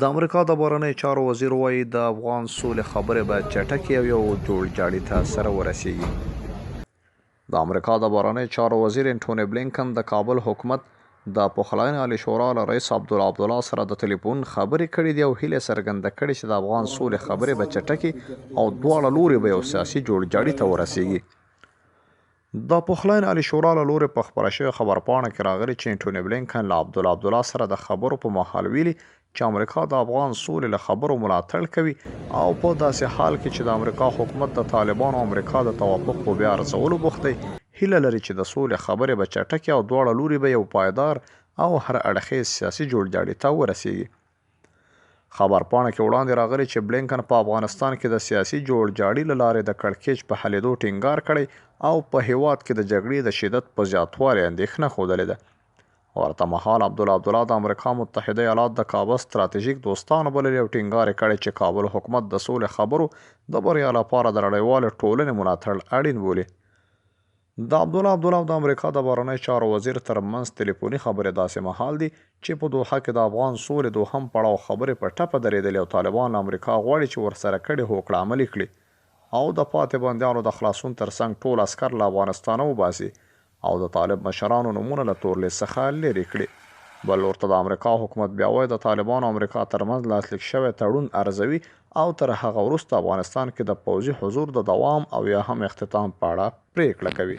د امریکا د بهرنیو چارو وزیر وایي د افغان سولې خبرې باید چټکې او یو جوړجاړي ته سره ورسیږي. د امریکا د بهرنیو چارو وزیر انټوني بلینکن د کابل حکومت د پخلاینې عالی شورا له رئیس عبدالله سره د ټلیفون خبرې کړې دي او هیله څرګنده کړې چې د افغان سولې خبرې به چټکې او دواړه لوري به یو سیاسي جوړجاړي ته ورسیږي. د پخلاینې عالی شورا له لوري په خپره شوې خبرپاڼه کې راغلي چې انټوني بلینکن له عبدالله سره د خبرو په مهال ویلي چې امریکا د افغان سولې له خبرو ملاتړ کوي او په داسې حال کې چې د امریکا حکومت د طالبانو او امریکا د توافق په بیا ارزولو بوخت دی، هیله لري چې د سولې خبرې به چټکې او دواړه لوري به یو پایدار او هر اړخیز سیاسي جوړجاړي ته ورسیږي. خبرپاڼه کې وړاندې راغلی چې بلینکن په افغانستان کې د سیاسي جوړجاړي له لارې د کړکېچ په حلېدو ټینګار کړی او په هیواد کې د جګړې د شدت په زیاتوالي اندېښنه ښودلې ده. ورته مهال عبدالله د امریکا متحده ایالات د کابل ستراتیژیک دوستانو بللي او ټینګار یې کړی چې کابل حکومت د سولې خبرو د بریا لپاره د نړیوالې ټولنې ملاتړ اړین بولي. د عبدالله د امریکا د بهرنیو چارو وزیر ترمنځ ټلیفوني خبرې داسې مهال دي چې په دوحه کې د افغان سولې دوهم پړاو خبرې په ټپه درېدلې او طالبان امریکا غواړي چې ورسره کړي هوکړه عملي کړي او د پاتې بندیانو د خلاصون ترڅنګ ټول عسکر له افغانستانه وباسي او د طالب مشرانو نومونه له تورلیست څخه لرې کړي. بل ورته د امریکا حکومت بیا وایي د طالبانو او امریکا ترمنځ لاسلیک شوی تړون ارزوي او تر هغه وروسته افغانستان کې د پوځي حضور د دوام او یا هم اختتام په اړه پریکړه کوي.